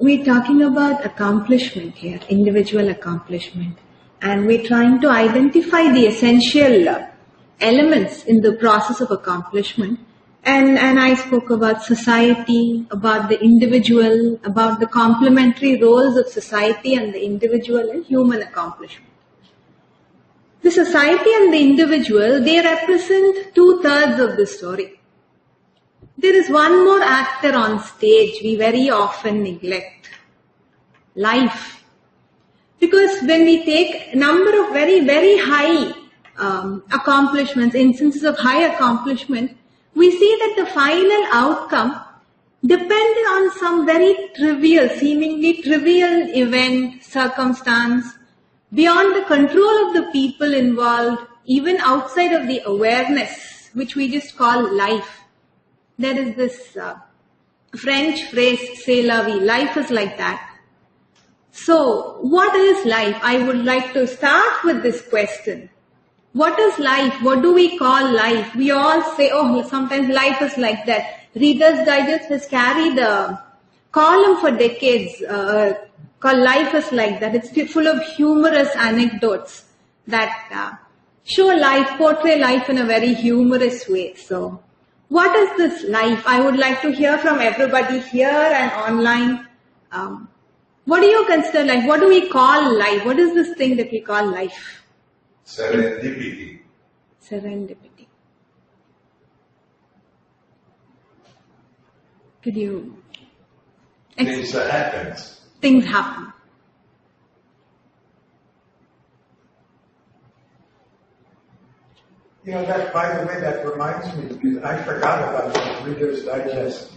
we're talking about accomplishment here, individual accomplishment. And we're trying to identify the essential elements in the process of accomplishment. And I spoke about society, about the individual, about the complementary roles of society and the individual in human accomplishment. The society and the individual, they represent 2/3 of the story. There is one more actor on stage we very often neglect. Life. Because when we take a number of very, very high accomplishments, instances of high accomplishment, we see that the final outcome depended on some very trivial, seemingly trivial event, circumstance, beyond the control of the people involved, even outside of the awareness, which we just call life. There is this French phrase, c'est la vie, life is like that. So, what is life? I would like to start with this question. What is life? What do we call life? We all say, oh, sometimes life is like that. Reader's Digest has carried a column for decades called Life is Like That. It's full of humorous anecdotes that show life, portray life in a very humorous way. So, what is this life? I would like to hear from everybody here and online. What do you consider life? What do we call life? What is this thing that we call life? Serendipity. Serendipity. Could you... Things that happen. Things happen. You know, that, by the way, that reminds me, because I forgot about the Reader's Digest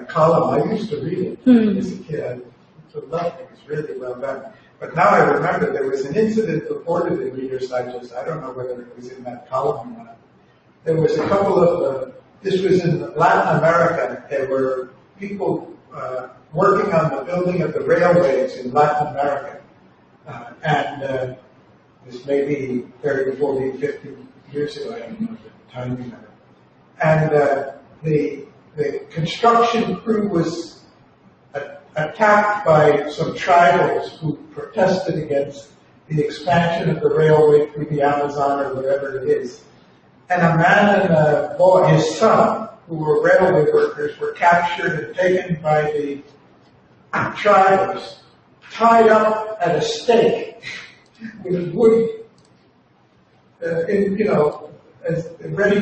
column. I used to read it as a kid. I loved it. It was really well done. But now I remember there was an incident reported in Reader's Digest. I don't know whether it was in that column or not. There was a couple of, this was in Latin America. There were people working on the building of the railways in Latin America. And this may be 30, 40, 50 years ago. I don't know the timing of it. And the construction crew was attacked by some tribals who protested against the expansion of the railway through the Amazon or wherever it is. And a man and a boy, his son, who were railway workers, were captured and taken by the tribals, tied up at a stake with wood, ready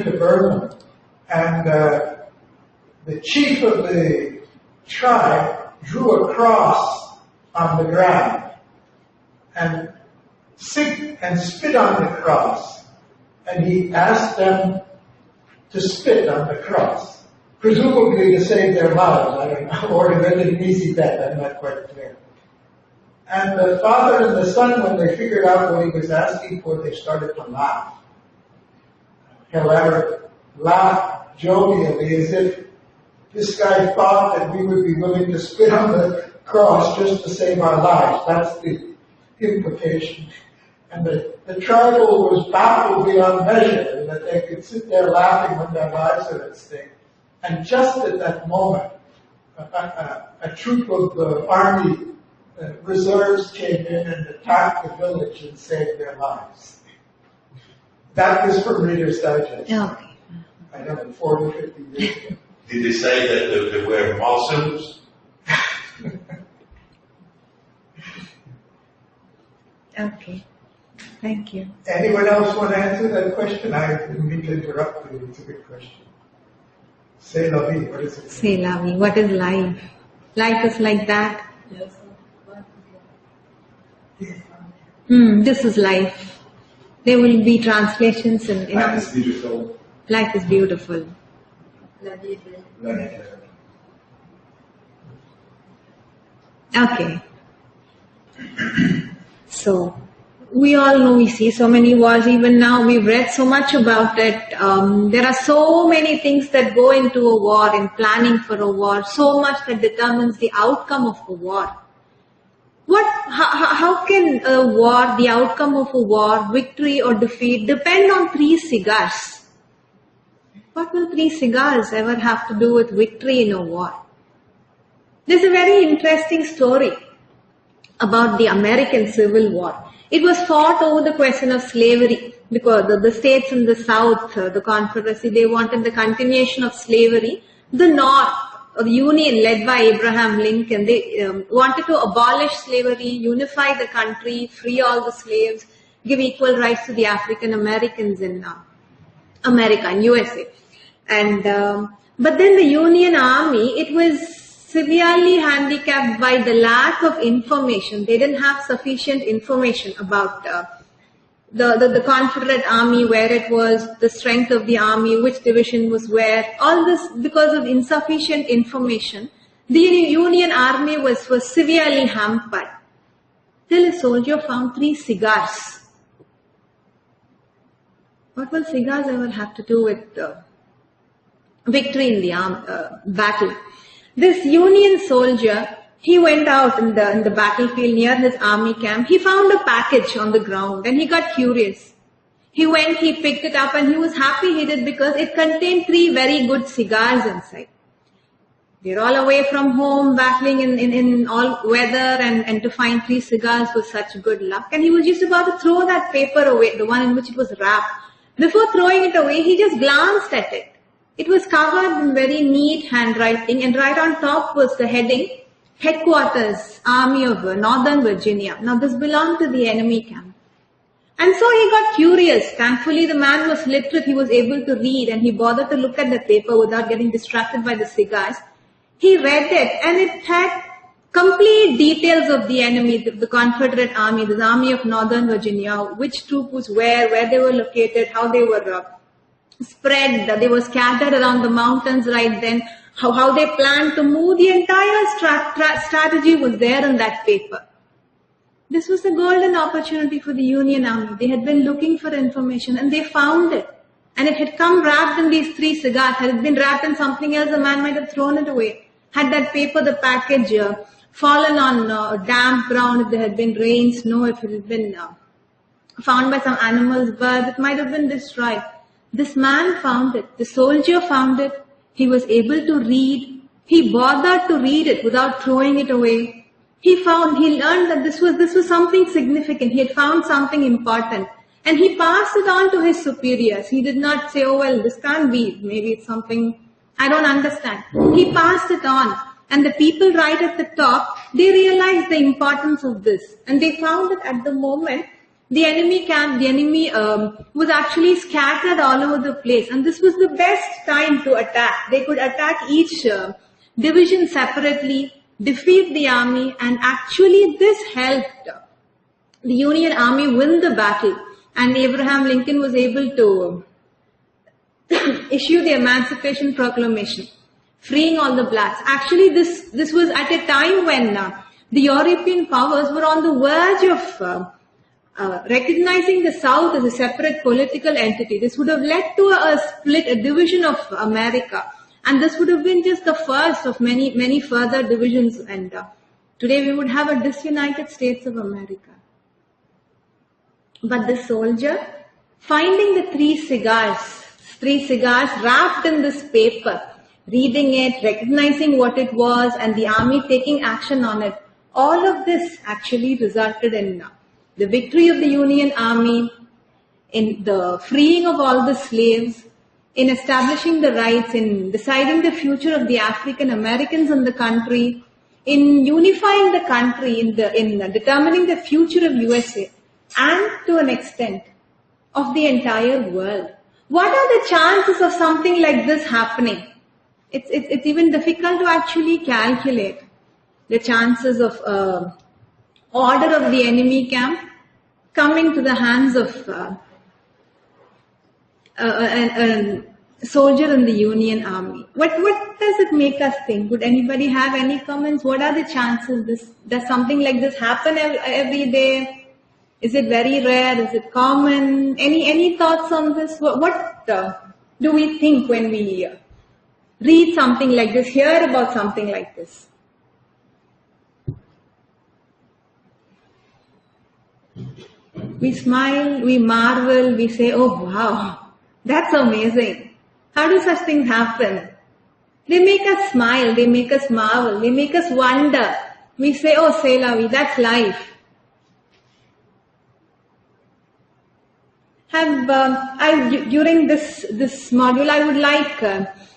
to burn them. And the chief of the tribe drew a cross on the ground and spit on the cross. And he asked them to spit on the cross, presumably to save their lives. I don't know, or to get an easy death. I'm not quite clear. And the father and the son, when they figured out what he was asking for, they started to laugh. However, laugh jovially as if this guy thought that we would be willing to spit on the cross just to save our lives. That's the implication. And the tribal was baffled beyond measure that they could sit there laughing when their lives are at stake. And just at that moment, a troop of the army reserves came in and attacked the village and saved their lives. That was from Reader's Digest. Okay. I don't know, 40, 50 years ago. Did they say that they were Muslims? Okay. Thank you. Anyone else want to answer that question? I didn't mean to interrupt you. It's a good question. C'est la vie. What is it? C'est la vie. What is life? Life is like that. This is life. There will be translations in Life is beautiful. Life is beautiful. Okay. So, we all know, we see so many wars. Even now, we've read so much about it. There are so many things that go into a war, in planning for a war. So much that determines the outcome of a war. How can a war, the outcome of a war, victory or defeat, depend on 3 cigars? What will 3 cigars ever have to do with victory in a war? There's a very interesting story about the American Civil War. It was fought over the question of slavery because the states in the South, the Confederacy, they wanted the continuation of slavery. The North, the Union led by Abraham Lincoln, they wanted to abolish slavery, unify the country, free all the slaves, give equal rights to the African Americans in America, in USA. And but then the Union Army, it was severely handicapped by the lack of information. They didn't have sufficient information about the Confederate Army, where it was, the strength of the army, which division was where. All this because of insufficient information. The Union Army was severely hampered. Till a soldier found 3 cigars. What will cigars ever have to do with victory in the battle? This Union soldier, he went out in the battlefield near his army camp. He found a package on the ground and he got curious. He went, he picked it up, and he was happy he did because it contained 3 very good cigars inside. They're all away from home, battling in all weather, and to find 3 cigars was such good luck. And he was just about to throw that paper away, the one in which it was wrapped. Before throwing it away, he just glanced at it. It was covered in very neat handwriting, and right on top was the heading, Headquarters, Army of Northern Virginia. Now this belonged to the enemy camp. And so he got curious. Thankfully the man was literate, he was able to read, and he bothered to look at the paper without getting distracted by the cigars. He read it, and it had complete details of the enemy, the Confederate Army, the Army of Northern Virginia, which troop was where they were located, how they were spread, they were scattered around the mountains right then, how they planned to move. The entire strategy was there in that paper. This was a golden opportunity for the Union Army. They had been looking for information and they found it. And it had come wrapped in these 3 cigars. Had it been wrapped in something else, the man might have thrown it away. Had that paper, the package, fallen on damp ground, if there had been rain, snow, if it had been found by some animals, birds, it might have been destroyed. This man found it. The soldier found it. He was able to read. He bothered to read it without throwing it away. He learned that this was something significant. He had found something important. And he passed it on to his superiors. He did not say, oh well, this can't be. Maybe it's something I don't understand. He passed it on. And the people right at the top, they realized the importance of this. And they found that at the moment, the enemy was actually scattered all over the place. And this was the best time to attack. They could attack each division separately, defeat the army, and actually this helped the Union Army win the battle. And Abraham Lincoln was able to issue the Emancipation Proclamation, freeing all the blacks. Actually, this was at a time when the European powers were on the verge of recognizing the South as a separate political entity. This would have led to a split, a division of America. And this would have been just the first of many, many further divisions. And today we would have a disunited States of America. But the soldier, finding the 3 cigars wrapped in this paper, reading it, recognizing what it was, and the army taking action on it, all of this actually resulted in the victory of the Union Army, in the freeing of all the slaves, in establishing the rights, in deciding the future of the African Americans in the country, in unifying the country, in determining the future of USA, and to an extent of the entire world. What are the chances of something like this happening? It's even difficult to actually calculate the chances of order of the enemy camp coming to the hands of a soldier in the Union Army. What does it make us think? Would anybody have any comments? What are the chances does something like this happen every day? Is it very rare? Is it common? Any thoughts on this? What do we think when we read something like this, hear about something like this? We smile, we marvel, we say, oh wow, that's amazing. How do such things happen? They make us smile, they make us marvel, they make us wonder. We say, oh, c'est la vie, that's life. During this module, I would like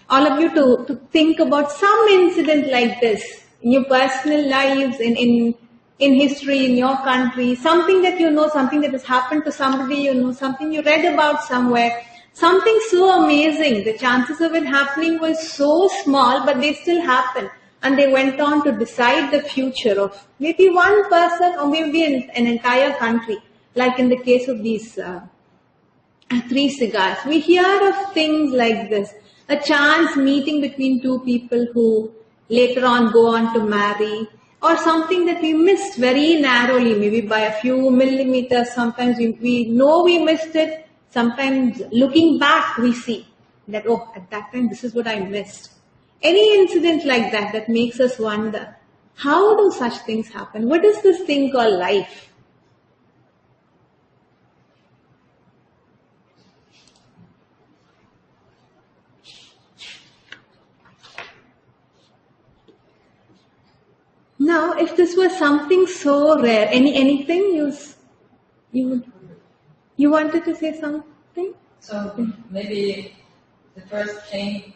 all of you to think about some incident like this in your personal lives, in history, in your country, something that you know, something that has happened to somebody you know, something you read about somewhere, something so amazing. The chances of it happening were so small, but they still happened. And they went on to decide the future of maybe one person or maybe an entire country, like in the case of these 3 cigars. We hear of things like this, a chance meeting between 2 people who later on go on to marry, or something that we missed very narrowly, maybe by a few millimeters. Sometimes we know we missed it. Sometimes looking back, we see that, oh, at that time, this is what I missed. Any incident like that makes us wonder, how do such things happen? What is this thing called life? Now, if this was something so rare, anything you wanted to say something? So maybe the first thing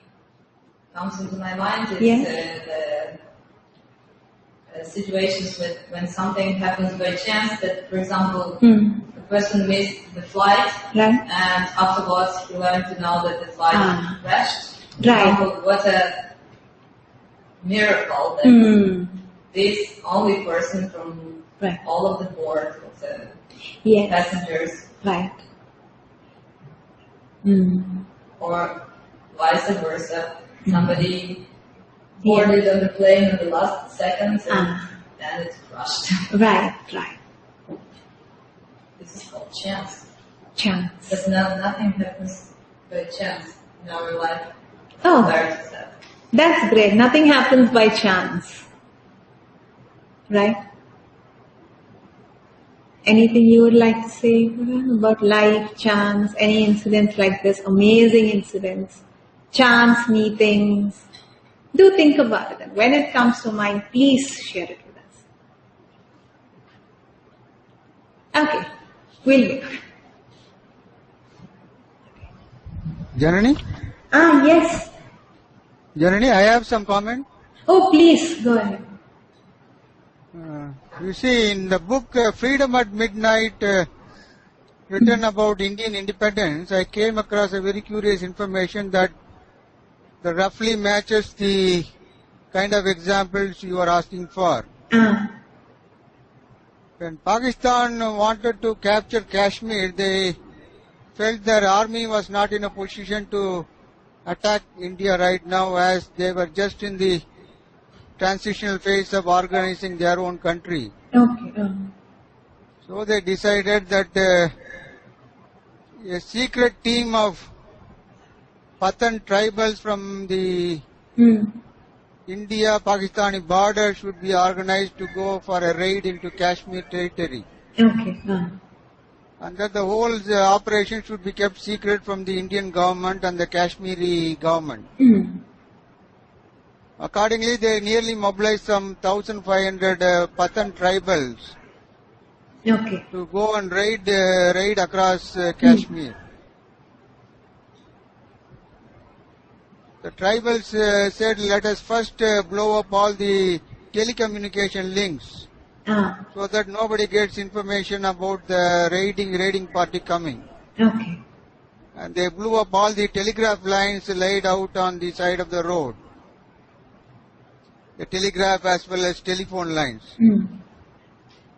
comes into my mind is the situations when something happens by chance. That, for example, the person missed the flight, and afterwards he learned to know that the flight crashed. Right. Example, what a miracle that this only person from all of the board of the passengers, or vice versa, somebody boarded on the plane in the last seconds and then it's crushed. Right. This is called chance. Chance. But nothing happens by chance in our life. Oh, Compared to that. That's great. Nothing happens by chance. Right? Anything you would like to say about life, chance, any incidents like this, amazing incidents, chance meetings? Do think about it. And when it comes to mind, please share it with us. Okay, we'll wait. Janani? Yes. Janani, I have some comment. Oh, please, go ahead. You see, in the book Freedom at Midnight, written about Indian independence, I came across a very curious information that roughly matches the kind of examples you are asking for. When Pakistan wanted to capture Kashmir, they felt their army was not in a position to attack India right now, as they were just in the transitional phase of organizing their own country. Okay. So they decided that a secret team of Pathan tribals from the India-Pakistani border should be organized to go for a raid into Kashmir territory. Okay. And that the whole operation should be kept secret from the Indian government and the Kashmiri government. Accordingly, they nearly mobilized some 1,500 Pathan tribals to go and raid across Kashmir. The tribals said, let us first blow up all the telecommunication links so that nobody gets information about the raiding party coming. Okay. And they blew up all the telegraph lines laid out on the side of the road. The telegraph as well as telephone lines.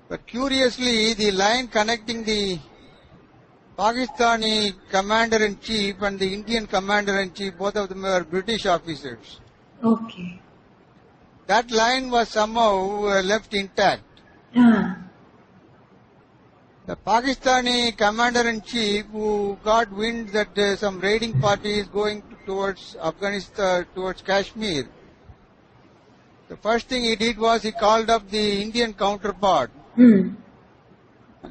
But curiously, the line connecting the Pakistani commander-in-chief and the Indian commander-in-chief, both of them were British officers. Okay. That line was somehow left intact. The Pakistani commander-in-chief, who got wind that some raiding party is going towards Afghanistan, towards Kashmir, the first thing he did was he called up the Indian counterpart and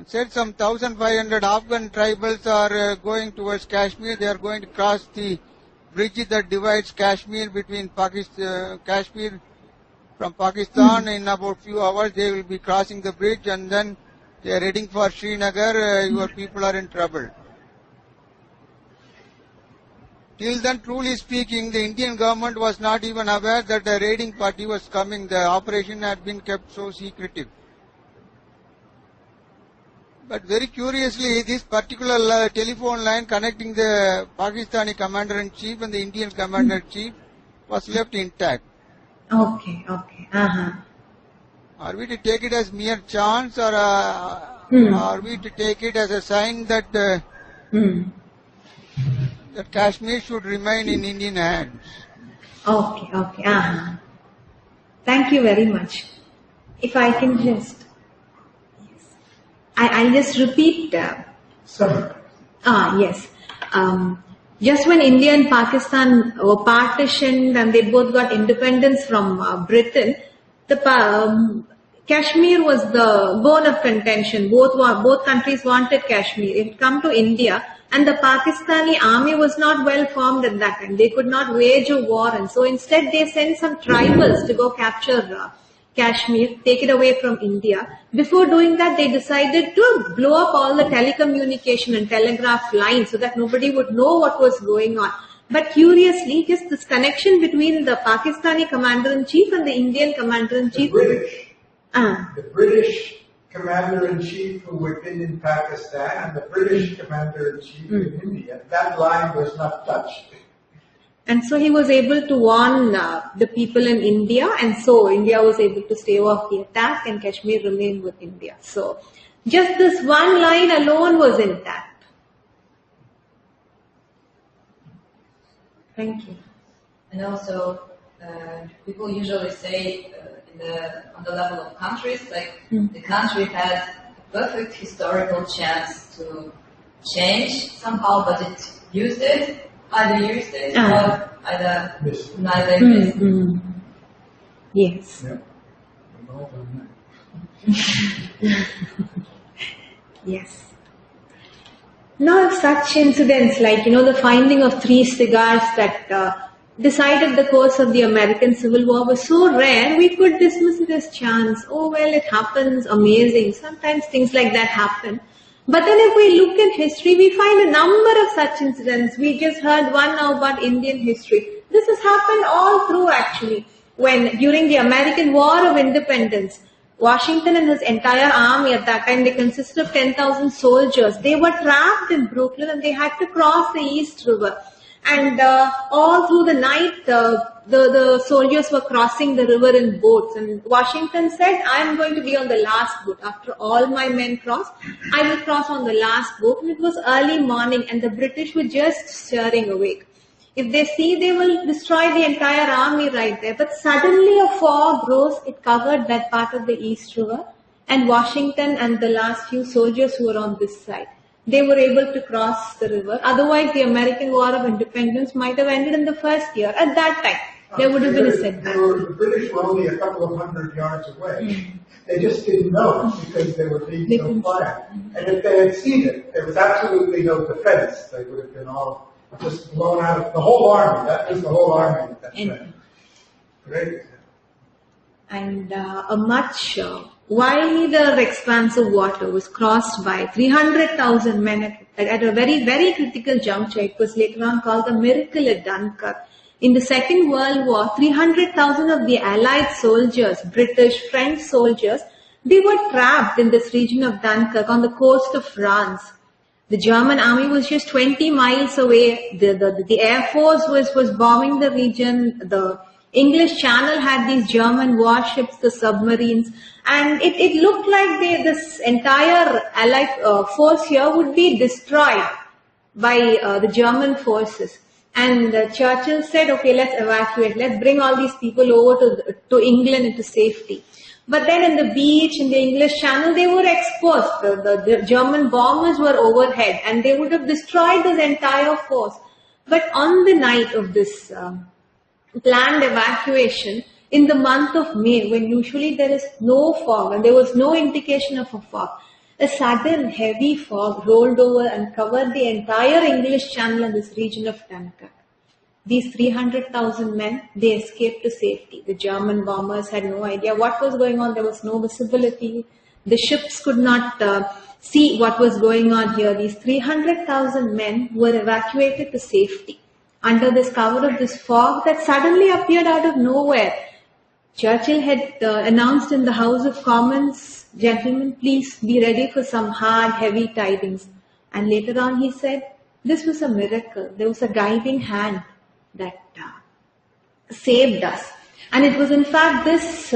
said some 1,500 Afghan tribals are going towards Kashmir. They are going to cross the bridge that divides Kashmir between Pakistan, Kashmir from Pakistan. In about few hours they will be crossing the bridge and then they are heading for Srinagar. Your people are in trouble. Till then, truly speaking, the Indian government was not even aware that the raiding party was coming. The operation had been kept so secretive. But very curiously, this particular telephone line connecting the Pakistani commander-in-chief and the Indian commander-in-chief was left intact. Okay, okay. Are we to take it as mere chance, or are we to take it as a sign that that Kashmir should remain in Indian hands? Okay, okay. Thank you very much. If I can just, I'll just repeat. Yes. Just when India and Pakistan were partitioned and they both got independence from Britain, the Kashmir was the bone of contention. Both countries wanted Kashmir. It had come to India, and the Pakistani army was not well formed at that time. They could not wage a war, and so instead they sent some tribals to go capture Kashmir, take it away from India. Before doing that, they decided to blow up all the telecommunication and telegraph lines so that nobody would know what was going on. But curiously, just this connection between the Pakistani commander-in-chief and the Indian commander-in-chief. The British commander-in-chief who had been in Pakistan and the British commander-in-chief in India, that line was not touched. And so he was able to warn the people in India, and so India was able to stave off the attack and Kashmir remained with India. So just this one line alone was intact. Thank you. And also, people usually say on the level of countries, like the country had a perfect historical chance to change somehow, but it used it. Either used it or either neither used it. Yes. Yes. Now, such incidents like, the finding of 3 cigars that decided the course of the American Civil War was so rare, we could dismiss it as chance. Oh, well, it happens, amazing. Sometimes things like that happen. But then if we look at history, we find a number of such incidents. We just heard one now about Indian history. This has happened all through actually. When during the American War of Independence, Washington and his entire army at that time, they consisted of 10,000 soldiers. They were trapped in Brooklyn and they had to cross the East River. And all through the night, the soldiers were crossing the river in boats. And Washington said, I am going to be on the last boat. After all my men crossed, I will cross on the last boat. And it was early morning and the British were just stirring awake. If they see, they will destroy the entire army right there. But suddenly a fog rose. It covered that part of the East River. And Washington and the last few soldiers who were on this side, they were able to cross the river. Otherwise, the American War of Independence might have ended in the first year. At that time, there would have been a setback. The British were only a couple of hundred yards away. They just didn't know because they were being so quiet. And if they had seen it, there was absolutely no defense. They would have been all just blown out of the whole army. That was the whole army at that time. Great. And a much wider expanse of water was crossed by 300,000 men at a very, very critical juncture. It was later on called the miracle at Dunkirk. In the Second World War, 300,000 of the Allied soldiers, British, French soldiers, they were trapped in this region of Dunkirk on the coast of France. The German army was just 20 miles away. The Air Force was bombing the region. The English Channel had these German warships, the submarines, and it looked like this entire Allied force here would be destroyed by the German forces. And Churchill said, okay, let's evacuate, let's bring all these people over to England into safety. But then in the beach, in the English Channel, they were exposed. The German bombers were overhead and they would have destroyed this entire force. But on the night of this planned evacuation, in the month of May, when usually there is no fog and there was no indication of a fog, a sudden heavy fog rolled over and covered the entire English Channel and this region of Dunkirk. these 300,000 men, they escaped to safety. The German bombers had no idea what was going on. There was no visibility. The ships could not see what was going on here. These 300,000 men were evacuated to safety under this cover of this fog that suddenly appeared out of nowhere. Churchill had announced in the House of Commons, "Gentlemen, please be ready for some hard, heavy tidings." And later on he said, this was a miracle. There was a guiding hand that saved us. And it was in fact this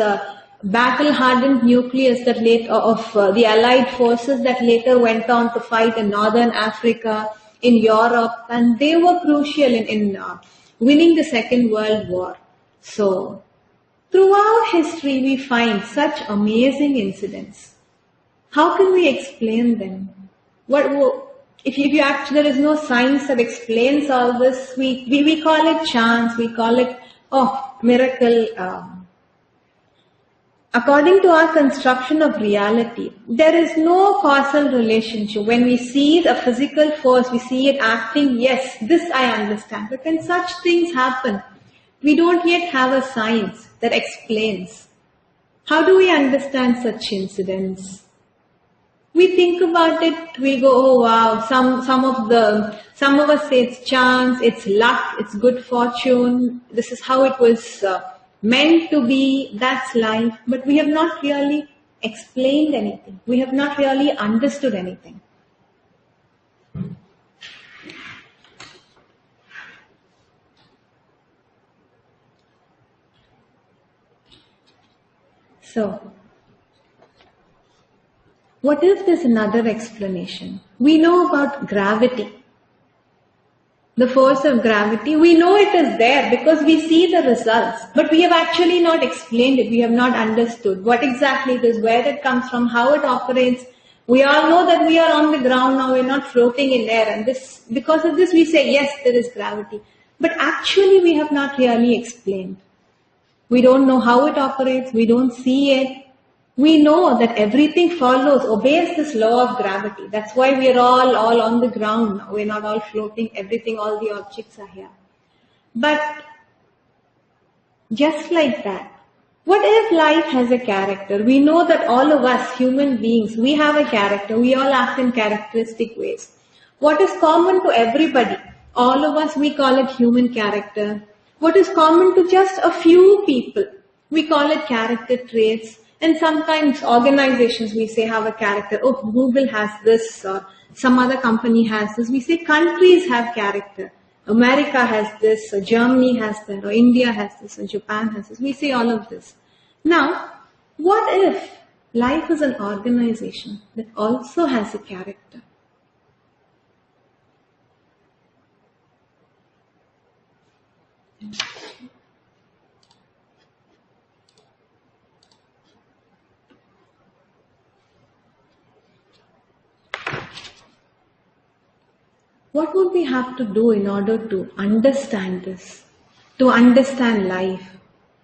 battle-hardened nucleus that of the Allied forces that later went on to fight in Northern Africa, in Europe, and they were crucial in winning the Second World War. So, throughout history we find such amazing incidents. How can we explain them? If you actually, there is no science that explains all this. We call it chance, we call it, miracle. According to our construction of reality, there is no causal relationship. When we see a physical force, we see it acting, yes, this I understand. But when such things happen, we don't yet have a science that explains. How do we understand such incidents? We think about it, we go, oh wow, some of us say it's chance, it's luck, it's good fortune, this is how it was meant to be, that's life. But we have not really explained anything. We have not really understood anything. So, what if there's another explanation? We know about gravity. The force of gravity, we know it is there because we see the results. But we have actually not explained it. We have not understood what exactly it is, where it comes from, how it operates. We all know that we are on the ground now, we're not floating in air. And because of this we say, yes, there is gravity. But actually we have not really explained. We don't know how it operates, we don't see it. We know that everything obeys this law of gravity. That's why we are all on the ground now. We're not all floating, everything, all the objects are here. But just like that, what if life has a character? We know that all of us, human beings, we have a character. We all act in characteristic ways. What is common to everybody? All of us, we call it human character. What is common to just a few people? We call it character traits. And sometimes organizations, we say, have a character. Oh, Google has this, some other company has this. We say countries have character. America has this, or Germany has that, or India has this, or Japan has this. We say all of this. Now, what if life is an organization that also has a character? What would we have to do in order to understand this, to understand life?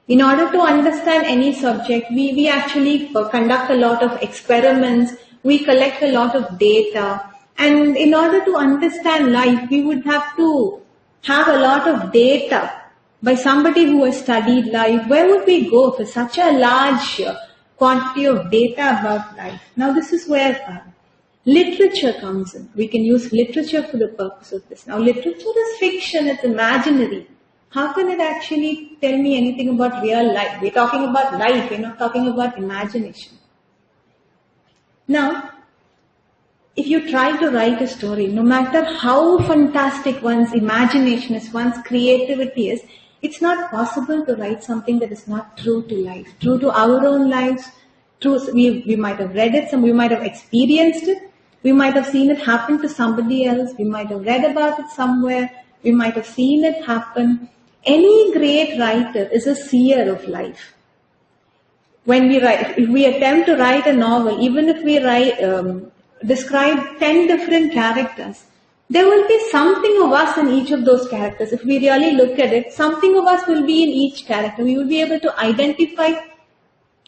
In order to understand any subject, we actually conduct a lot of experiments, we collect a lot of data, and in order to understand life, we would have to have a lot of data by somebody who has studied life. Where would we go for such a large quantity of data about life? Now this is where literature comes in. We can use literature for the purpose of this. Now literature is fiction, it's imaginary. How can it actually tell me anything about real life? We're talking about life, we're not talking about imagination. Now, if you try to write a story, no matter how fantastic one's imagination is, one's creativity is, it's not possible to write something that is not true to life, true to our own lives. We might have read it, we might have experienced it, we might have seen it happen to somebody else, we might have read about it somewhere, we might have seen it happen. Any great writer is a seer of life. When we write, if we attempt to write a novel, even if we describe 10 different characters, there will be something of us in each of those characters. If we really look at it, something of us will be in each character. We will be able to identify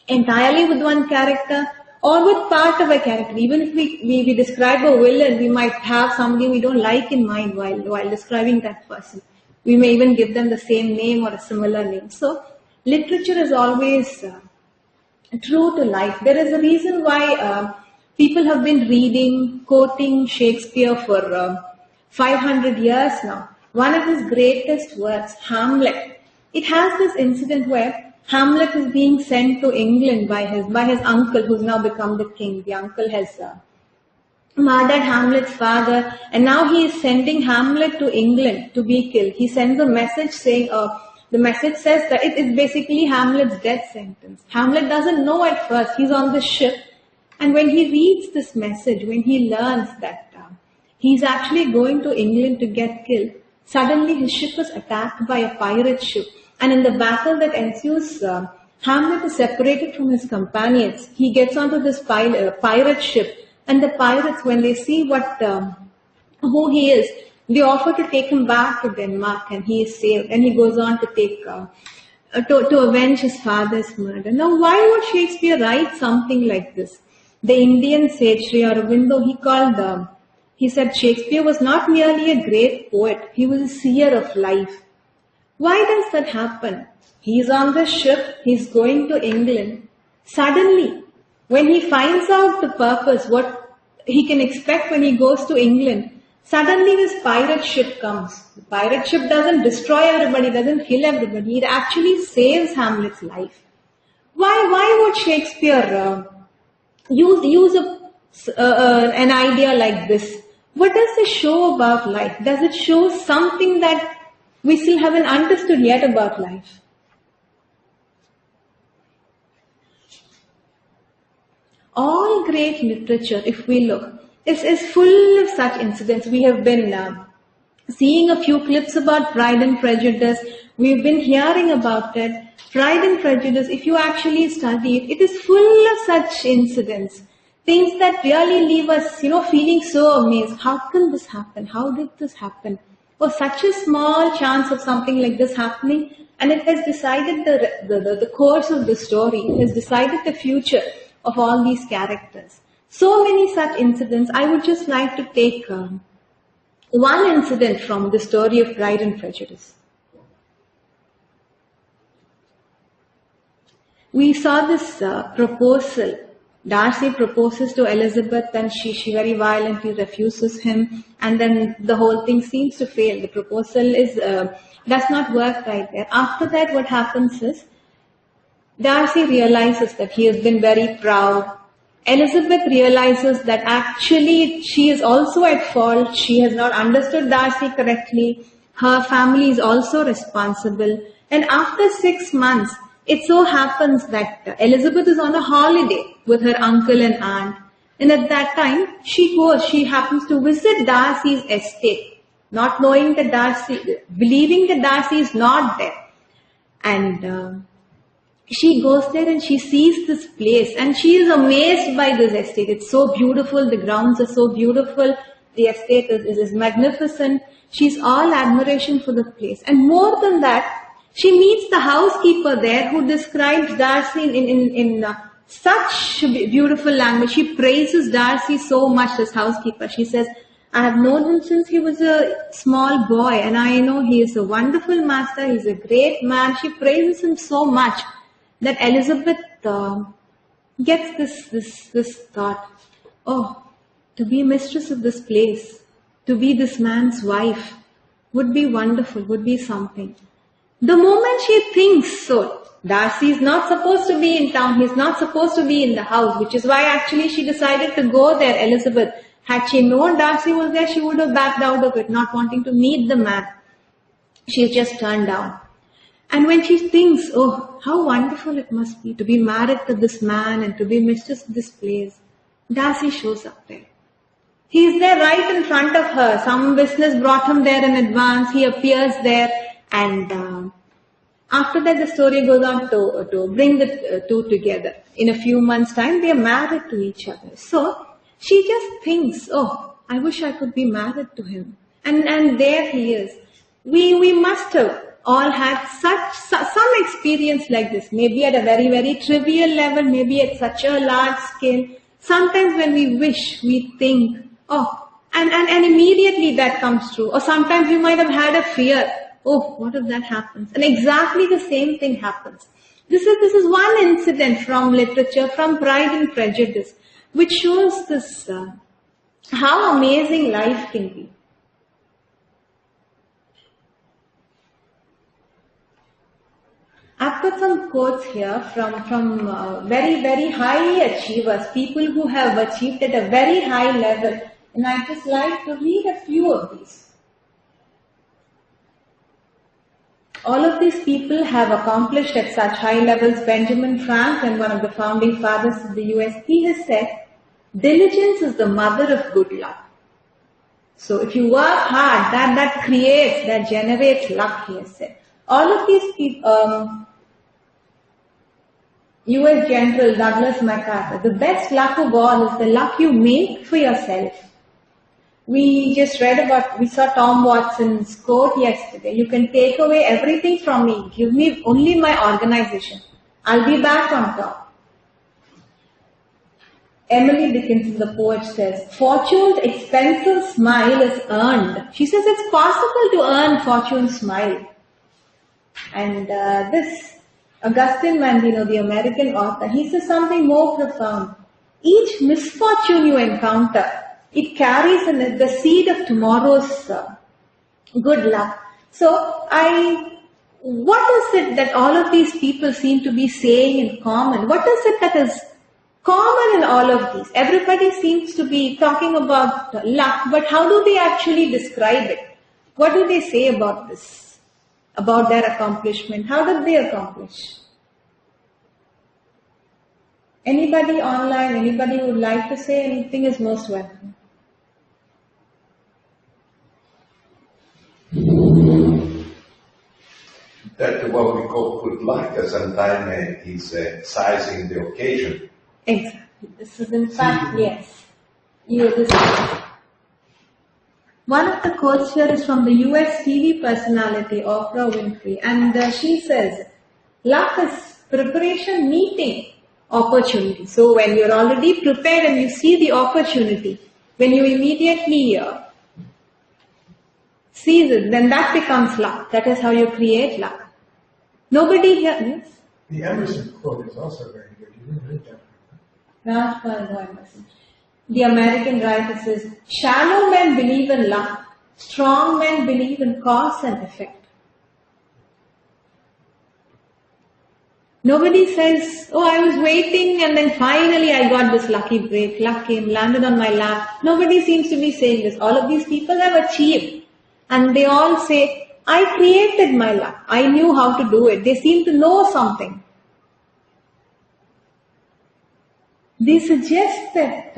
entirely with one character or with part of a character. Even if we describe a villain, we might have somebody we don't like in mind while describing that person. We may even give them the same name or a similar name. So literature is always true to life. There is a reason why people have been reading, quoting Shakespeare for 500 years now. One of his greatest works, Hamlet, it has this incident where Hamlet is being sent to England by his uncle, who's now become the king. The uncle has murdered Hamlet's father, and now he is sending Hamlet to England to be killed. He sends a message saying, the message says that it is basically Hamlet's death sentence. Hamlet doesn't know at first. He's on the ship, and when he reads this message, when he learns that he's actually going to England to get killed, suddenly his ship is attacked by a pirate ship. And in the battle that ensues, Hamlet is separated from his companions. He gets onto this pirate ship, and the pirates, when they see who he is, they offer to take him back to Denmark, and he is saved. And he goes on to take to avenge his father's murder. Now, why would Shakespeare write something like this? The Indian sage Sri Aurobindo, he said Shakespeare was not merely a great poet; he was a seer of life. Why does that happen? He's on the ship, he's going to England. Suddenly, when he finds out the purpose, what he can expect when he goes to England, suddenly this pirate ship comes. The pirate ship doesn't destroy everybody, doesn't kill everybody, it actually saves Hamlet's life. Why would Shakespeare use an idea like this? What does this show about life? Does it show something that we still haven't understood yet about life? All great literature, if we look, is full of such incidents. We have been seeing a few clips about Pride and Prejudice. We've been hearing about it. Pride and Prejudice, if you actually study it, it is full of such incidents. Things that really leave us, feeling so amazed. How can this happen? How did this happen? Oh, such a small chance of something like this happening, and it has decided the course of the story. It has decided the future of all these characters. So many such incidents. I would just like to take one incident from the story of Pride and Prejudice. We saw this proposal. Darcy proposes to Elizabeth, and she very violently refuses him, and then the whole thing seems to fail. The proposal does not work right there. After that, what happens is, Darcy realizes that he has been very proud. Elizabeth realizes that actually she is also at fault. She has not understood Darcy correctly. Her family is also responsible. And after 6 months, it so happens that Elizabeth is on a holiday with her uncle and aunt. And at that time, she happens to visit Darcy's estate, not knowing that believing that Darcy is not there. And she goes there and she sees this place, and she is amazed by this estate. It's so beautiful, the grounds are so beautiful, the estate is magnificent. She's all admiration for the place. And more than that, she meets the housekeeper there, who describes Darcy in such beautiful language. She praises Darcy so much, this housekeeper. She says, I have known him since he was a small boy, and I know he is a wonderful master, he's a great man. She praises him so much that Elizabeth gets this thought, oh, to be mistress of this place, to be this man's wife, would be wonderful, would be something. The moment she thinks so, Darcy is not supposed to be in town, he's not supposed to be in the house, which is why actually she decided to go there, Elizabeth. Had she known Darcy was there, she would have backed out of it, not wanting to meet the man. She's just turned down. And when she thinks, oh, how wonderful it must be to be married to this man and to be mistress of this place, Darcy shows up there. He's there right in front of her. Some business brought him there in advance. He appears there, and after that the story goes on to bring the two together. In a few months' time, they are married to each other. So she just thinks, oh, I wish I could be married to him. And there he is. We must have all had some experience like this, maybe at a very, very trivial level, maybe at such a large scale. Sometimes when we wish, we think, oh, and immediately that comes true. Or sometimes you might have had a fear oh, what if that happens? And exactly the same thing happens. This is one incident from literature, from Pride and Prejudice, which shows this, how amazing life can be. I've put some quotes here from very, very high achievers, people who have achieved at a very high level. And I'd just like to read a few of these. All of these people have accomplished at such high levels. Benjamin Franklin, one of the founding fathers of the US, he has said, diligence is the mother of good luck. So if you work hard, that creates, that generates luck, he has said. All of these people, US General Douglas MacArthur, the best luck of all is the luck you make for yourself. We just we saw Tom Watson's quote yesterday. You can take away everything from me. Give me only my organization. I'll be back on top. Emily Dickinson, the poet, says, fortune's expensive smile is earned. She says it's possible to earn fortune's smile. And this Augustine Mandino, the American author, he says something more profound. Each misfortune you encounter, it carries in it the seed of tomorrow's good luck. So what is it that all of these people seem to be saying in common? What is it that is common in all of these? Everybody seems to be talking about luck, but how do they actually describe it? What do they say about this? About their accomplishment? How did they accomplish? Anybody online, anybody who would like to say anything is most welcome. That what we call good luck, sometimes is sizing the occasion. Exactly. This is in fact, yes. One of the quotes here is from the US TV personality, Oprah Winfrey, and she says, luck is preparation meeting opportunity. So when you're already prepared and you see the opportunity, when you immediately seize it, then that becomes luck. That is how you create luck. Nobody here, yes? The Emerson quote is also very good. You didn't read that. Raj Emerson. The American writer says, shallow men believe in luck, strong men believe in cause and effect. Nobody says, oh, I was waiting and then finally I got this lucky break, luck came, landed on my lap. Nobody seems to be saying this. All of these people have achieved. And they all say, I created my luck. I knew how to do it. They seem to know something. They suggest that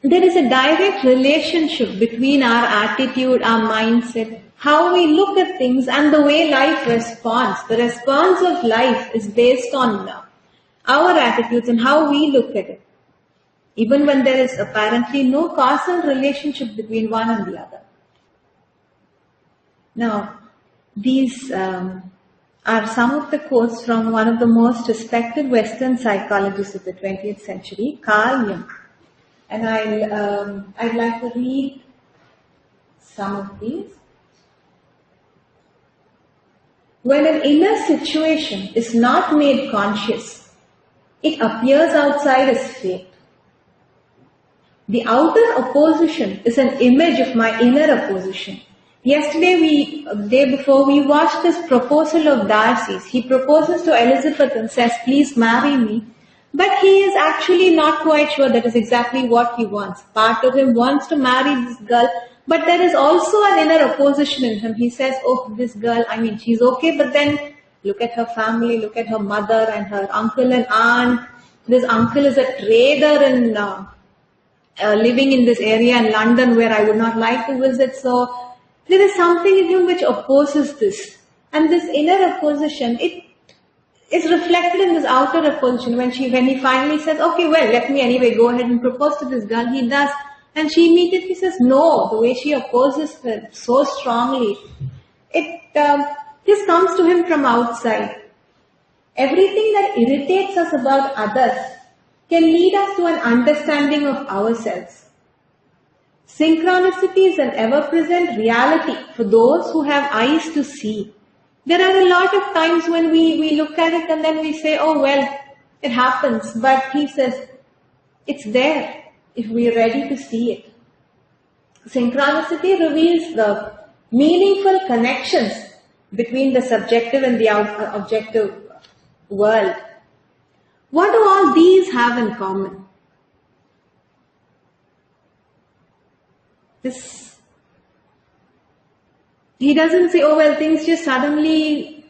there is a direct relationship between our attitude, our mindset, how we look at things and the way life responds. The response of life is based on our attitudes and how we look at it. Even when there is apparently no causal relationship between one and the other. Now, these are some of the quotes from one of the most respected Western psychologists of the 20th century, Carl Jung. And I'd like to read some of these. When an inner situation is not made conscious, it appears outside as fate. The outer opposition is an image of my inner opposition. Yesterday, day before, we watched this proposal of Darcy's. He proposes to Elizabeth and says, please marry me. But he is actually not quite sure that is exactly what he wants. Part of him wants to marry this girl, but there is also an inner opposition in him. He says, oh, this girl, she's okay, but then look at her family, look at her mother and her uncle and aunt. This uncle is a trader and living in this area in London where I would not like to visit. So there is something in him which opposes this. And this inner opposition, it is reflected in this outer opposition. When he finally says, okay, well, let me anyway go ahead and propose to this girl, he does. And she immediately says no. The way she opposes her so strongly, this comes to him from outside. Everything that irritates us about others can lead us to an understanding of ourselves. Synchronicity is an ever-present reality for those who have eyes to see. There are a lot of times when we look at it and then we say, oh well, it happens. But he says, it's there if we are ready to see it. Synchronicity reveals the meaningful connections between the subjective and the objective world. What do all these have in common? He doesn't say, oh well, things just suddenly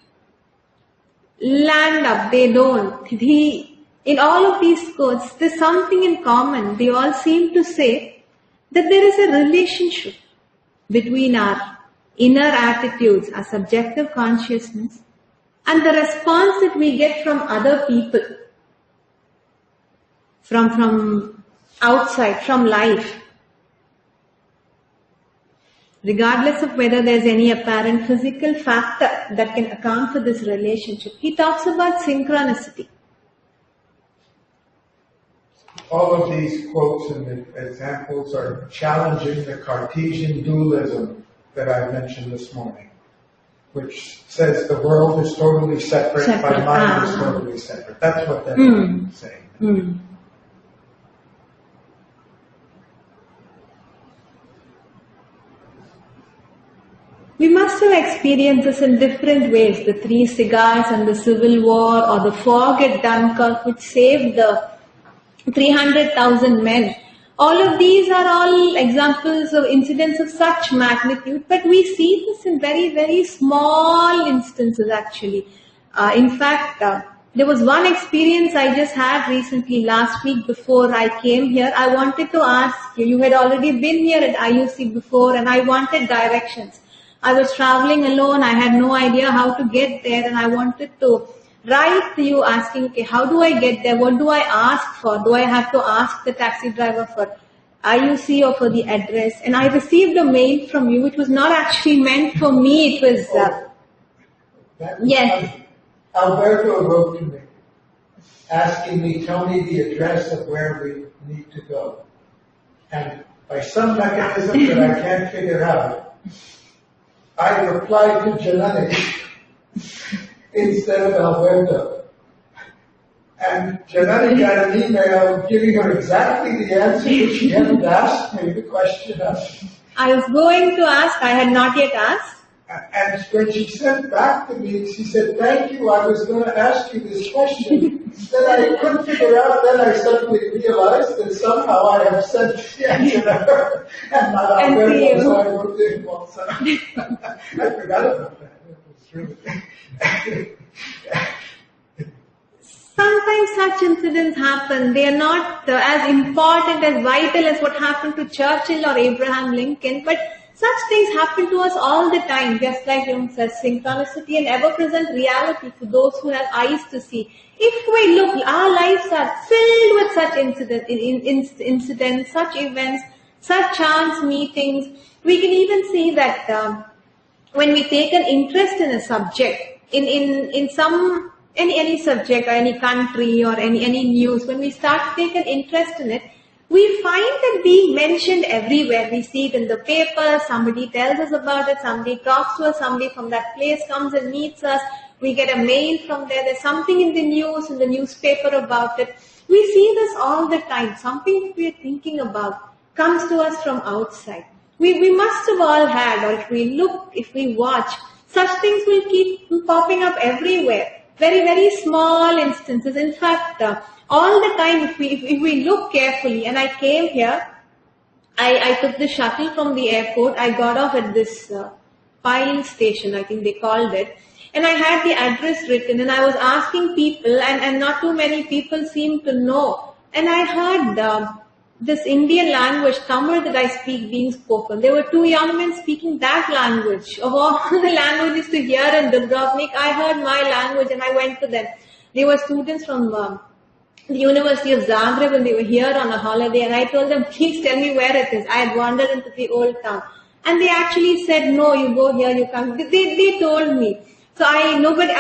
land up. They don't. In all of these quotes, there's something in common. They all seem to say that there is a relationship between our inner attitudes, our subjective consciousness, and the response that we get from other people, from outside, from life. Regardless of whether there's any apparent physical factor that can account for this relationship, he talks about synchronicity. All of these quotes and the examples are challenging the Cartesian dualism that I mentioned this morning, which says the world is totally separate. My mind is totally separate. That's what they're saying. We must have experienced this in different ways. The 3 cigars and the Civil War, or the fog at Dunkirk, which saved the 300,000 men. All of these are all examples of incidents of such magnitude, but we see this in very, very small instances actually. In fact, there was one experience I just had recently, last week before I came here. I wanted to ask you, you had already been here at IUC before, and I wanted directions. I was traveling alone, I had no idea how to get there, and I wanted to write to you asking, okay, how do I get there? What do I ask for? Do I have to ask the taxi driver for IUC or for the address? And I received a mail from you which was not actually meant for me. It was, yes. Alberto wrote to me, asking me, tell me the address of where we need to go. And by some mechanism that I can't figure out, I replied to Janani instead of Alberto. And Janani got an email giving her exactly the answer that she hadn't asked me the question of. I was going to ask, I had not yet asked. And when she sent back to me, she said, thank you, I was going to ask you this question. Then I couldn't figure out, then I suddenly realized that somehow I have sent the answer to her and not Alberto, so I wrote it also. I forgot about that. It was really... Sometimes such incidents happen. They are not as important, as vital as what happened to Churchill or Abraham Lincoln, but such things happen to us all the time, just like Jung says, synchronicity and ever-present reality for those who have eyes to see. If we look, our lives are filled with such incidents, such events, such chance meetings. We can even see that when we take an interest in a subject, in some any subject or any country or any news, when we start to take an interest in it, we find it being mentioned everywhere. We see it in the paper, somebody tells us about it, somebody talks to us, somebody from that place comes and meets us, we get a mail from there, there's something in the news, in the newspaper about it. We see this all the time. Something that we are thinking about comes to us from outside. We must have all had, or if we look, if we watch, such things will keep popping up everywhere. Very, very small instances. In fact, all the time, if we look carefully, and I came here, I took the shuttle from the airport, I got off at this piling station, I think they called it, and I had the address written, and I was asking people, and not too many people seemed to know, and I heard this Indian language, Tamil, that I speak being spoken. There were 2 young men speaking that language. Of all the languages to hear in Dubrovnik, I heard my language and I went to them. They were students from the University of Zagreb, and they were here on a holiday, and I told them, please tell me where it is. I had wandered into the old town. And they actually said, no, you go here, you come. They told me. So I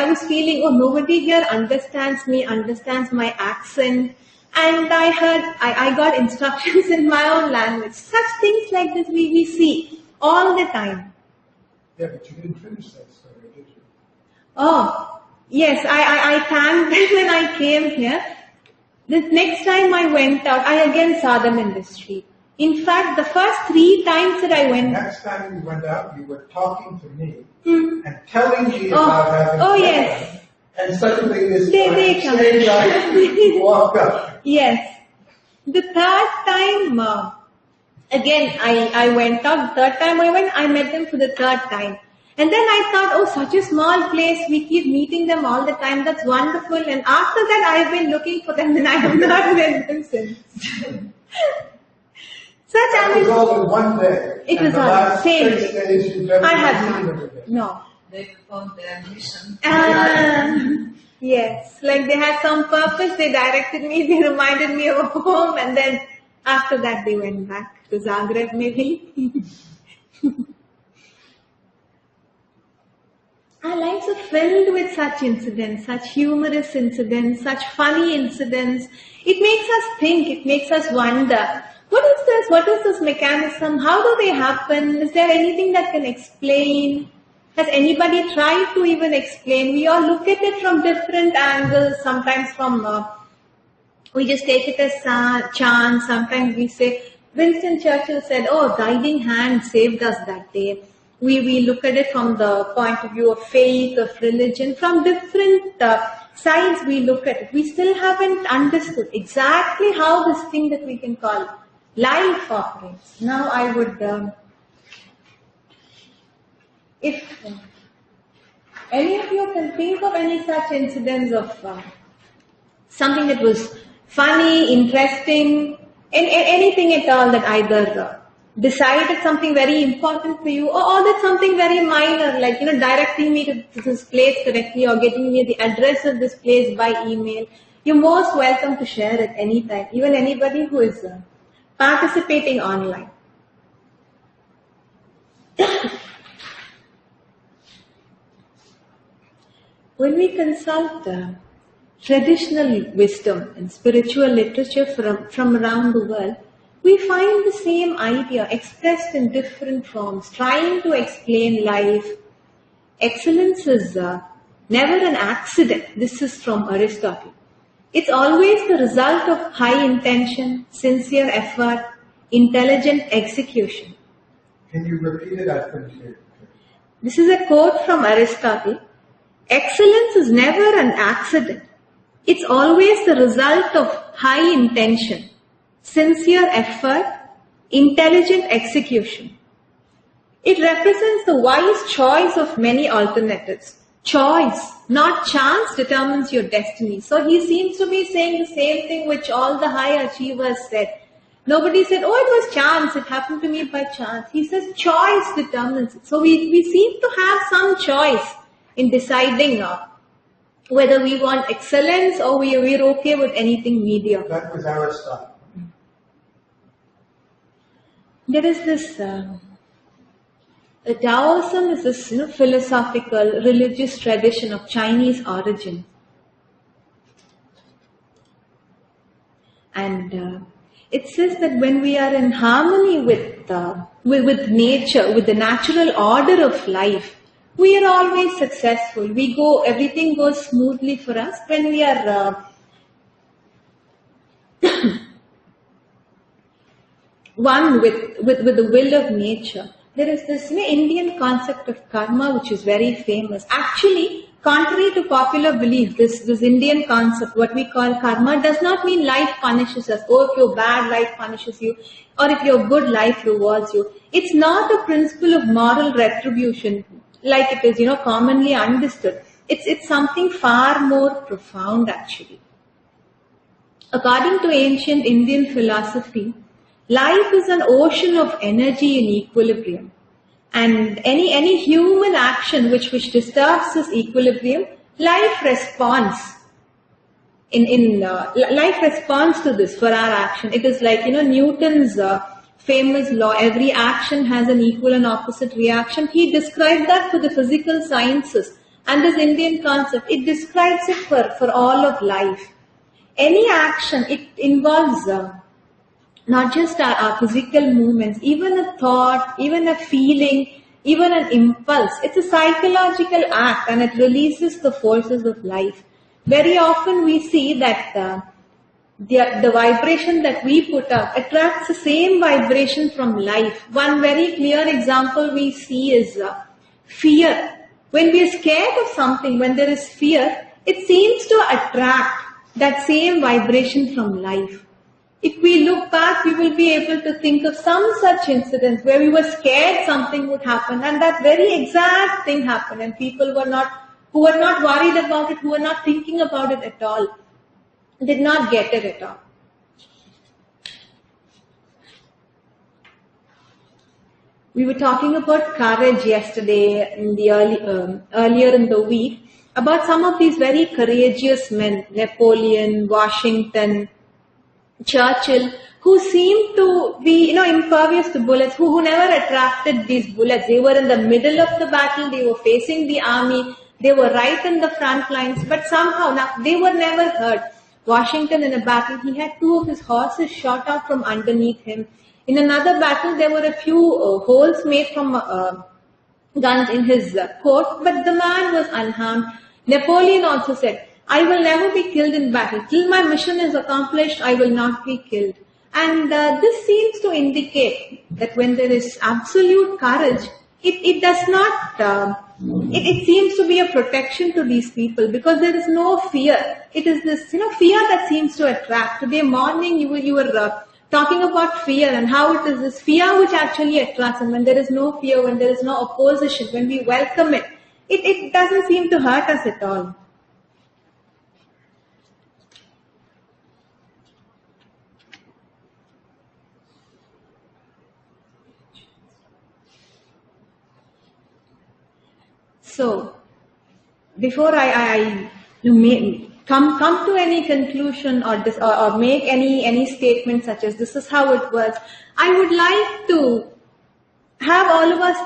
was feeling, nobody here understands me, understands my accent. And I got instructions in my own language. Such things like this we see all the time. Yeah, but you didn't finish that story, did you? Oh, yes, I thanked them when I came here. The next time I went out, I again saw them in the street. In fact, the first 3 times that I went... Next time you went out, you were talking to me and telling me about having yes. And suddenly this They come. same guy walked up. Yes. The third time, again, I went out. The third time I met them for the third time. And then I thought, oh, such a small place, we keep meeting them all the time, that's wonderful. And after that, I've been looking for them and I have not met them since. That was all in one day. It was all the same day. I have not. No. They performed their mission. Yes, like they had some purpose, they directed me, they reminded me of home, and then after that they went back to Zagreb maybe. Our lives are filled with such incidents, such humorous incidents, such funny incidents. It makes us think, it makes us wonder, what is this? What is this mechanism? How do they happen? Is there anything that can explain? Has anybody tried to even explain? We all look at it from different angles, sometimes from, we just take it as chance, sometimes we say, Winston Churchill said, oh, guiding hand saved us that day. We look at it from the point of view of faith, of religion, from different sides we look at it. We still haven't understood exactly how this thing that we can call life operates. Now I would, if any of you can think of any such incidents of something that was funny, interesting, anything at all that either decided something very important for you or that's something very minor, like, directing me to this place correctly or getting me the address of this place by email, you're most welcome to share it anytime, even anybody who is participating online. When we consult traditional wisdom and spiritual literature from around the world, we find the same idea expressed in different forms, trying to explain life. Excellence is never an accident. This is from Aristotle. It's always the result of high intention, sincere effort, intelligent execution. Can you repeat it? I couldn't hear it. This is a quote from Aristotle. Excellence is never an accident. It's always the result of high intention, sincere effort, intelligent execution. It represents the wise choice of many alternatives. Choice, not chance, determines your destiny. So he seems to be saying the same thing which all the high achievers said. Nobody said, oh, it was chance, it happened to me by chance. He says choice determines it. So we seem to have some choice in deciding whether we want excellence or we're okay with anything mediocre. That was Aristotle. There is this, Taoism is this philosophical, religious tradition of Chinese origin. And it says that when we are in harmony with nature, with the natural order of life, we are always successful. Everything goes smoothly for us when we are one with the will of nature. There is this Indian concept of karma which is very famous. Actually, contrary to popular belief, this Indian concept, what we call karma, does not mean life punishes us. Oh, if you're bad, life punishes you. Or if you're good, life rewards you. It's not a principle of moral retribution like it is, commonly understood. It's something far more profound actually. According to ancient Indian philosophy, life is an ocean of energy in equilibrium. And any human action which disturbs this equilibrium, life responds. Life responds to this for our action. It is like, Newton's famous law, every action has an equal and opposite reaction. He described that for the physical sciences. And this Indian concept, it describes it for all of life. any action, it involves not just our physical movements, even a thought, even a feeling, even an impulse. It's a psychological act and it releases the forces of life. Very often we see that the vibration that we put up attracts the same vibration from life. One very clear example we see is fear. When we are scared of something, when there is fear, it seems to attract that same vibration from life. If we look back, we will be able to think of some such incidents where we were scared something would happen and that very exact thing happened and people who were not worried about it, who were not thinking about it at all, did not get it at all. We were talking about courage yesterday in the earlier in the week about some of these very courageous men, Napoleon, Washington, Churchill, who seemed to be, impervious to bullets, who never attracted these bullets. They were in the middle of the battle, they were facing the army, they were right in the front lines, but somehow they were never hurt. Washington in a battle, he had 2 of his horses shot out from underneath him. In another battle, there were a few holes made from guns in his coat, but the man was unharmed. Napoleon also said, I will never be killed in battle. Till my mission is accomplished, I will not be killed. And this seems to indicate that when there is absolute courage, it does not, it seems to be a protection to these people because there is no fear. It is this, fear that seems to attract. Today morning you were talking about fear and how it is this fear which actually attracts. And when there is no fear, when there is no opposition, when we welcome it, it doesn't seem to hurt us at all. So, before I come to any conclusion or make any statement such as this is how it works, I would like to have all of us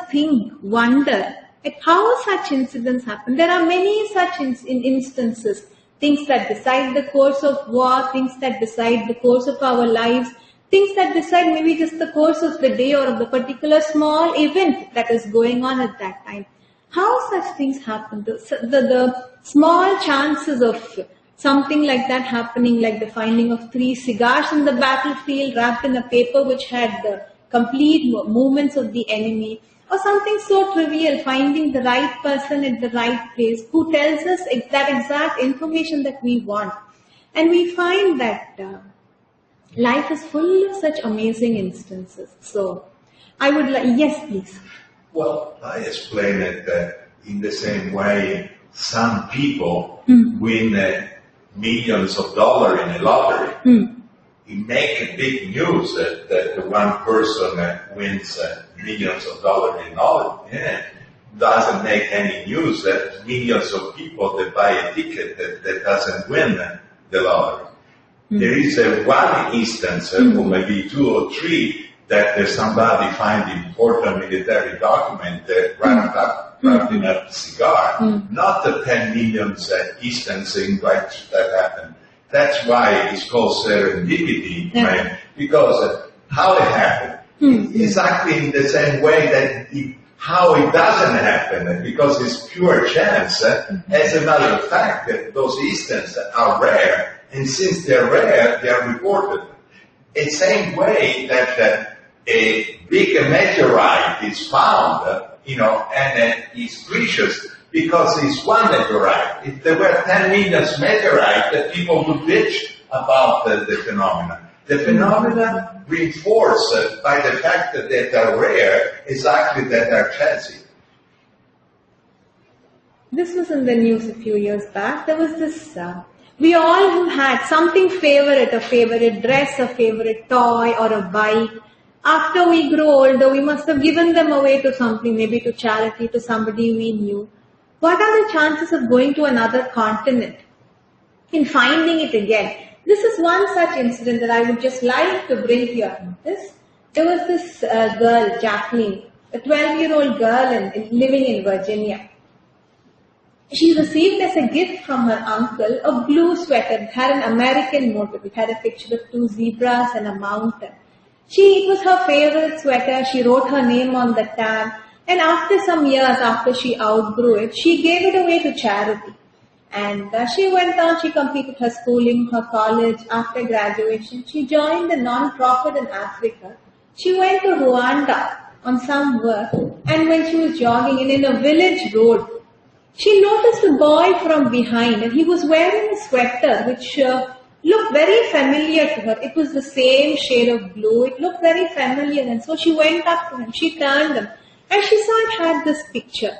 wonder at how such incidents happen. There are many such instances, things that decide the course of war, things that decide the course of our lives, things that decide maybe just the course of the day or of the particular small event that is going on at that time. How such things happen, the small chances of something like that happening, like the finding of 3 cigars in the battlefield wrapped in a paper which had the complete movements of the enemy, or something so trivial, finding the right person at the right place who tells us that exact information that we want. And we find that life is full of such amazing instances. So, I would like, yes please. Well, I explain it in the same way some people win millions of dollars in a lottery. It makes big news that one person wins millions of dollars in lottery. Yeah. Doesn't make any news that millions of people that buy a ticket that doesn't win the lottery. There is one instance, or maybe 2 or 3, that somebody find important military document wrapped in a cigar, not the 10 million instance in which that happened. That's why it's called serendipity, right? Because how it happened, exactly in the same way that how it doesn't happen, because it's pure chance. As a matter of fact, those instances are rare, and since they're rare, they are reported. The same way that a big meteorite is found, and it's precious because it's one meteorite. If there were 10 million meteorites, people would bitch about the phenomena. The phenomena reinforced by the fact that they are rare, exactly that they're chancy. This was in the news a few years back. There was this, we all who had something favorite, a favorite dress, a favorite toy or a bike. After we grow older, we must have given them away to something, maybe to charity, to somebody we knew. What are the chances of going to another continent and finding it again? This is one such incident that I would just like to bring to your notice. There was this girl, Jacqueline, a 12-year-old girl living in Virginia. she received as a gift from her uncle a blue sweater. It had an American motif. It had a picture of two zebras and a mountain. It was her favorite sweater. She wrote her name on the tag. And after some years, after she outgrew it, she gave it away to charity. And she went on, she completed her schooling, her college. After graduation, she joined a non-profit in Africa. She went to Rwanda on some work, and when she was jogging in a village road, she noticed a boy from behind, and he was wearing a sweater which looked very familiar to her. It was the same shade of blue. It looked very familiar, and so she went up to him. She turned him, and she saw it had this picture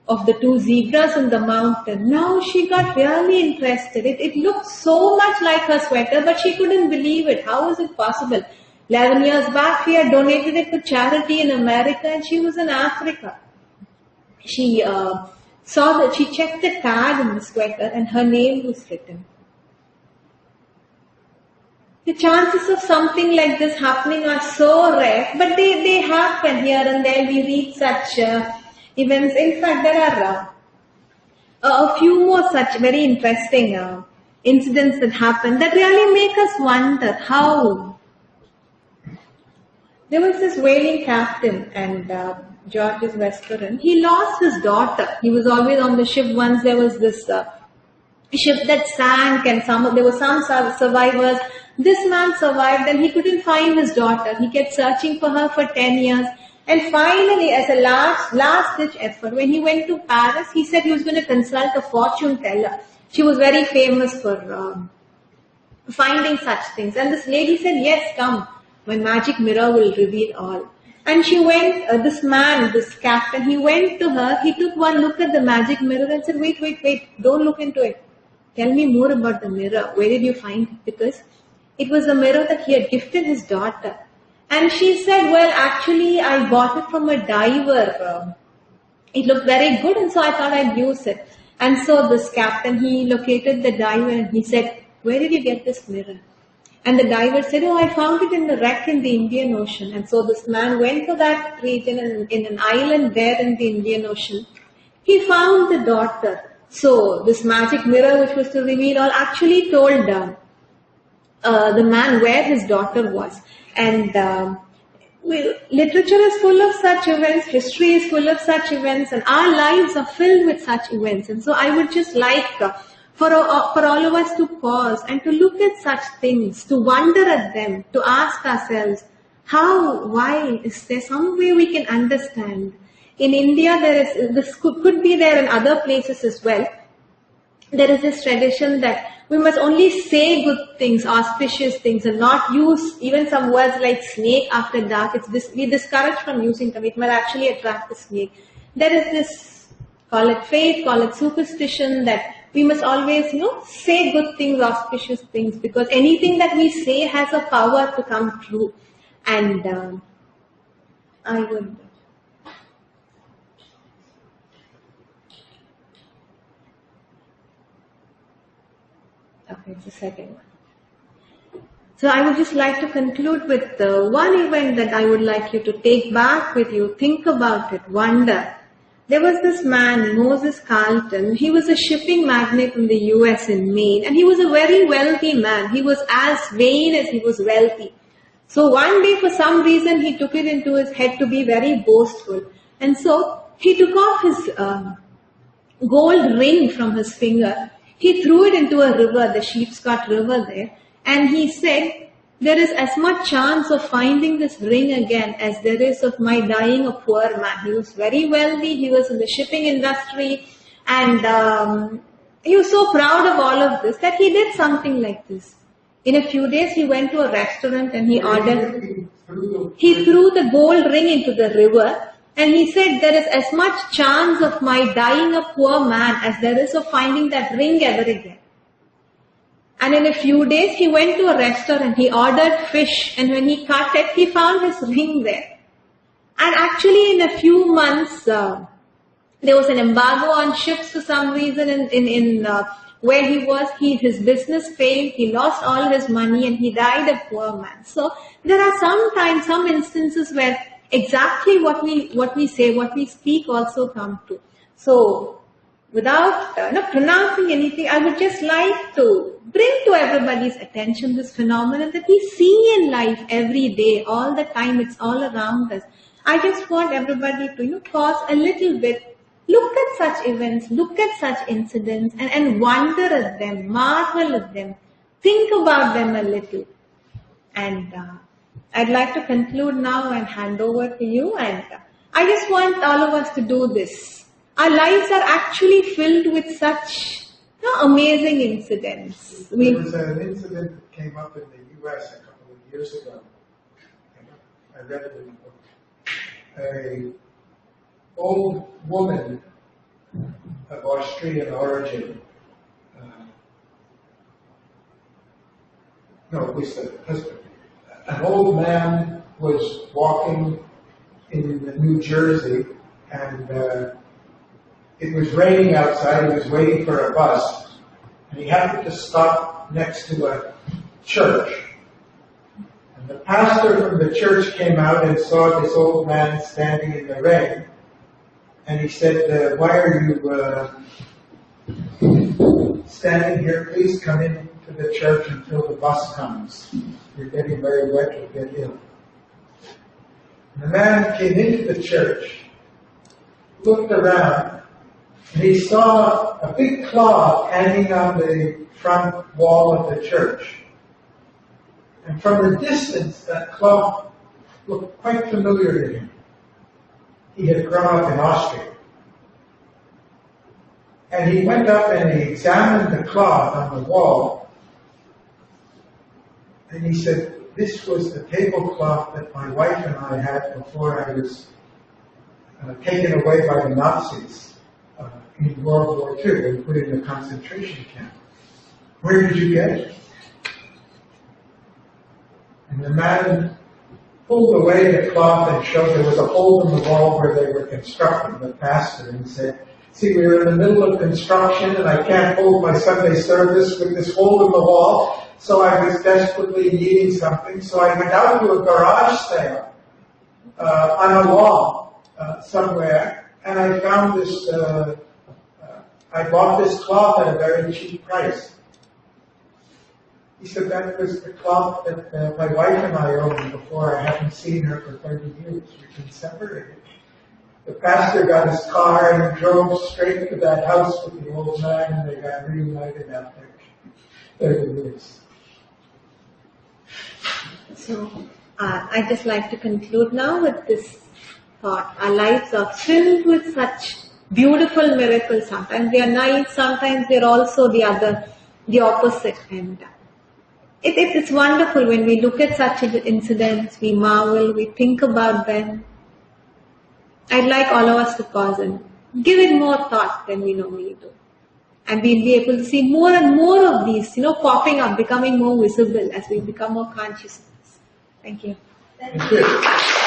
of the two zebras on the mountain. Now she got really interested. It looked so much like her sweater, but she couldn't believe it. How was it possible? 11 years back, she had donated it to charity in America, and she was in Africa. She saw that she checked the tag in the sweater, and her name was written. The chances of something like this happening are so rare, but they happen here and there. We read such events. In fact, there are a few more such very interesting incidents that happen that really make us wonder how. There was this whaling captain, and George's restaurant. He lost his daughter. He was always on the ship. Once there was this ship that sank, and there were some survivors. This man survived, and he couldn't find his daughter. He kept searching for her for 10 years. And finally, as a last-ditch effort, when he went to Paris, he said he was going to consult a fortune teller. She was very famous for finding such things. And this lady said, yes, come. My magic mirror will reveal all. And she went, this captain, he went to her, he took one look at the magic mirror and said, wait, don't look into it. Tell me more about the mirror. Where did you find it? Because it was a mirror that he had gifted his daughter. And she said, well, actually, I bought it from a diver. It looked very good, and so I thought I'd use it. And so this captain, he located the diver, and he said, where did you get this mirror? And the diver said, I found it in the wreck in the Indian Ocean. And so this man went to that region, and in an island there in the Indian Ocean, he found the daughter. So this magic mirror, which was to reveal all, actually told the man where his daughter was. And literature is full of such events, history is full of such events, and our lives are filled with such events. And so I would just like for all of us to pause and to look at such things, to wonder at them, to ask ourselves, how, why, is there some way we can understand? In India, this could be there in other places as well. There is this tradition that we must only say good things, auspicious things, and not use even some words like snake after dark. We discourage from using them. It might actually attract the snake. There is this, call it faith, call it superstition, that we must always, say good things, auspicious things, because anything that we say has a power to come true. And I would... Okay, it's the second one. So I would just like to conclude with one event that I would like you to take back with you, think about it, wonder. There was this man, Moses Carlton. He was a shipping magnate in the US in Maine, and he was a very wealthy man. He was as vain as he was wealthy. So one day, for some reason, he took it into his head to be very boastful. And so he took off his gold ring from his finger. He threw it into a river, the Sheepscot River there, and he said, there is as much chance of finding this ring again as there is of my dying a poor man. He was very wealthy, he was in the shipping industry, and he was so proud of all of this that he did something like this. In a few days, he went to a restaurant and he threw the gold ring into the river, and he said, there is as much chance of my dying a poor man as there is of finding that ring ever again. And in a few days, he went to a restaurant, he ordered fish, and when he cut it, he found his ring there. And actually, in a few months, there was an embargo on ships for some reason in where he was. His business failed, he lost all his money, and he died a poor man. So there are sometimes some instances where exactly what we say, what we speak also come true. So without pronouncing anything, I would just like to bring to everybody's attention this phenomenon that we see in life every day, all the time, it's all around us. I just want everybody to pause a little bit, look at such events, look at such incidents, and wonder at them, marvel at them, think about them a little. And I'd like to conclude now and hand over to you. And I just want all of us to do this. Our lives are actually filled with such amazing incidents. There was an incident that came up in the U.S. a couple of years ago. I read it in the book. An old woman of Austrian origin. No, it was the husband. An old man was walking in New Jersey, and it was raining outside. He was waiting for a bus, and he happened to stop next to a church. And the pastor from the church came out and saw this old man standing in the rain, and he said, "Why are you standing here? Please come in to the church until the bus comes. You're getting very wet, you'll get ill." And the man came into the church, looked around, and he saw a big cloth hanging on the front wall of the church. And from the distance, that cloth looked quite familiar to him. He had grown up in Austria. And he went up and he examined the cloth on the wall. And he said, "This was the tablecloth that my wife and I had before I was taken away by the Nazis in World War II and put in a concentration camp. Where did you get it?" And the man pulled away the cloth and showed there was a hole in the wall where they were constructing, the pastor, and said, "See, we were in the middle of construction and I can't hold my Sunday service with this hole in the wall. So I was desperately needing something. So I went out to a garage sale on a lawn somewhere, and I found this. I bought this cloth at a very cheap price." He said, "That was the cloth that my wife and I owned before. I haven't seen her for 30 years. We've been separated." The pastor got his car and drove straight to that house with the old man, and they got reunited after 30 years. So, I'd just like to conclude now with this thought. Our lives are filled with such beautiful miracles. Sometimes they are nice, sometimes they're also the opposite. And it's wonderful when we look at such incidents, we marvel, we think about them. I'd like all of us to pause and give it more thought than we normally do. And we'll be able to see more and more of these, popping up, becoming more visible as we become more conscious. Thank you. Thank you.